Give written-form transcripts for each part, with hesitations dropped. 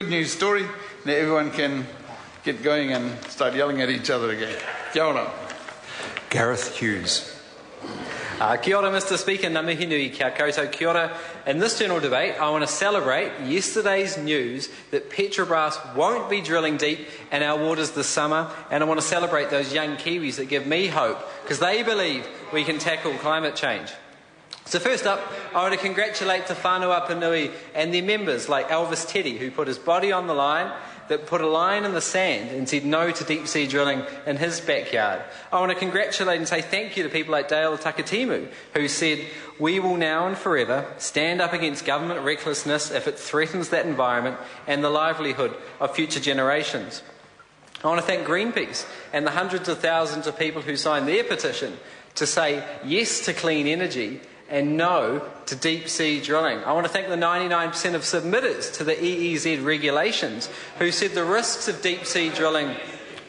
Good news story. Now everyone can get going and start yelling at each other again. Kia ora. Gareth Hughes. Kia ora, Mr. Speaker, ngā mihi nui kia koutou kia ora. In this general debate, I want to celebrate yesterday's news that Petrobras won't be drilling deep in our waters this summer, and I want to celebrate those young Kiwis that give me hope, because they believe we can tackle climate change. So first up, I want to congratulate Te Whanua Panui and their members like Elvis Teddy, who put his body on the line, that put a line in the sand and said no to deep-sea drilling in his backyard. I want to congratulate and say thank you to people like Dale Takatimu, who said, we will now and forever stand up against government recklessness if it threatens that environment and the livelihood of future generations. I want to thank Greenpeace and the hundreds of thousands of people who signed their petition to say yes to clean energy and no to deep-sea drilling. I want to thank the 99% of submitters to the EEZ regulations who said the risks of deep-sea drilling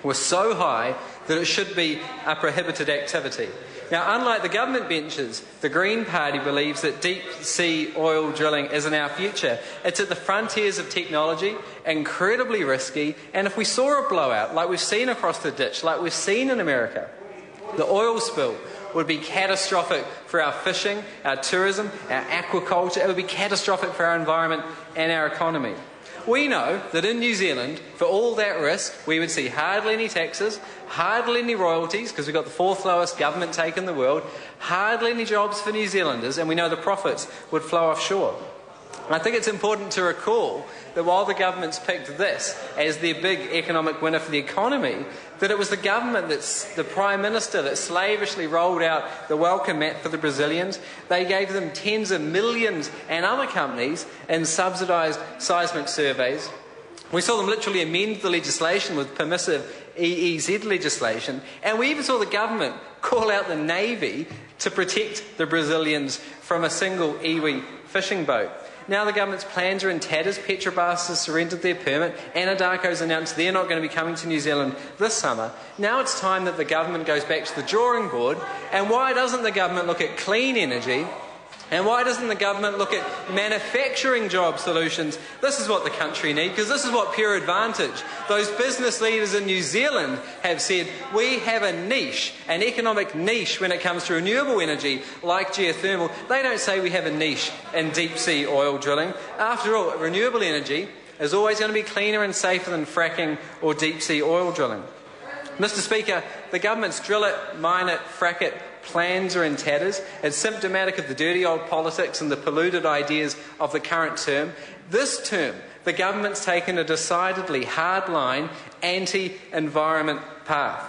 were so high that it should be a prohibited activity. Now, unlike the government benches, the Green Party believes that deep-sea oil drilling isn't our future. It's at the frontiers of technology, incredibly risky, and if we saw a blowout, like we've seen across the ditch, like we've seen in America, the oil spill would be catastrophic for our fishing, our tourism, our aquaculture. It would be catastrophic for our environment and our economy. We know that in New Zealand, for all that risk, we would see hardly any taxes, hardly any royalties, because we've got the fourth lowest government take in the world, hardly any jobs for New Zealanders, and we know the profits would flow offshore. And I think it's important to recall that while the government's picked this as their big economic winner for the economy, that it was the government, the Prime Minister, that slavishly rolled out the welcome mat for the Brazilians. They gave them tens of millions and other companies in subsidised seismic surveys. We saw them literally amend the legislation with permissive EEZ legislation, and we even saw the government call out the Navy to protect the Brazilians from a single iwi fishing boat. Now the government's plans are in tatters. Petrobras has surrendered their permit. Anadarko's announced they're not going to be coming to New Zealand this summer. Now it's time that the government goes back to the drawing board. And why doesn't the government look at clean energy? And why doesn't the government look at manufacturing job solutions? This is what the country needs, because this is what Pure Advantage, those business leaders in New Zealand have said, we have a niche, an economic niche when it comes to renewable energy like geothermal. They don't say we have a niche in deep-sea oil drilling. After all, renewable energy is always going to be cleaner and safer than fracking or deep-sea oil drilling. Mr. Speaker, the government's drill it, mine it, frack it plans are in tatters. It's symptomatic of the dirty old politics and the polluted ideas of the current term. This term, the government's taken a decidedly hardline, anti-environment path.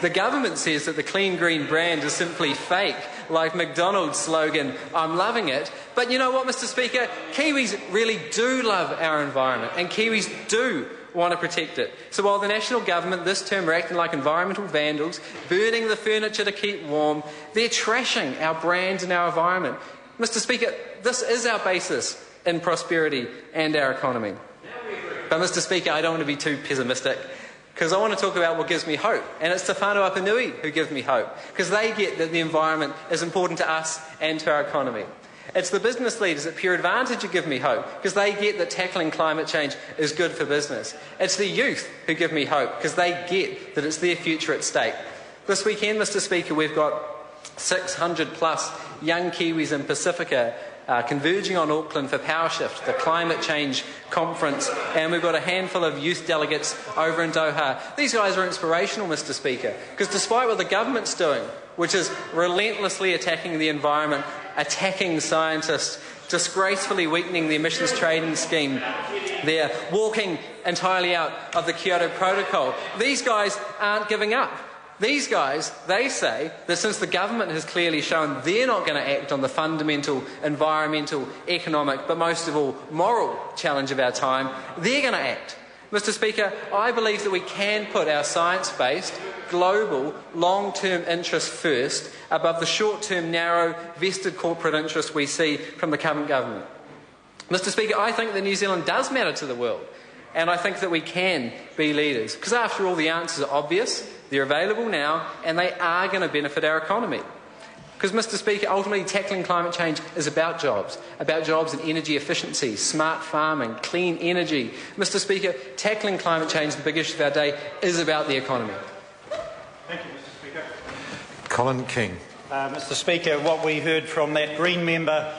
The government says that the clean green brand is simply fake, like McDonald's slogan, I'm loving it. But you know what, Mr. Speaker? Kiwis really do love our environment, and Kiwis do want to protect it. So while the national government this term are acting like environmental vandals, burning the furniture to keep warm, they're trashing our brand and our environment. Mr. Speaker, this is our basis in prosperity and our economy. But Mr. Speaker, I don't want to be too pessimistic, because I want to talk about what gives me hope. And it's Te Whanua Panui who give me hope, because they get that the environment is important to us and to our economy. It's the business leaders at Pure Advantage who give me hope, because they get that tackling climate change is good for business. It's the youth who give me hope, because they get that it's their future at stake. This weekend, Mr. Speaker, we've got 600 plus young Kiwis in Pacifica converging on Auckland for PowerShift, the climate change conference, and we've got a handful of youth delegates over in Doha. These guys are inspirational, Mr. Speaker, because despite what the government's doing, which is relentlessly attacking the environment, attacking scientists, disgracefully weakening the emissions trading scheme, they're walking entirely out of the Kyoto Protocol. These guys aren't giving up. These guys, they say that since the government has clearly shown they're not going to act on the fundamental environmental, economic, but most of all moral challenge of our time, they're going to act. Mr. Speaker, I believe that we can put our science-based, global, long-term interests first above the short-term, narrow, vested corporate interests we see from the current government. Mr. Speaker, I think that New Zealand does matter to the world, and I think that we can be leaders, because after all, the answers are obvious, they're available now, and they are going to benefit our economy. Because, Mr. Speaker, ultimately tackling climate change is about jobs in energy efficiency, smart farming, clean energy. Mr. Speaker, tackling climate change, the big issue of our day, is about the economy. Thank you, Mr. Speaker. Colin King. Mr. Speaker, what we heard from that Green member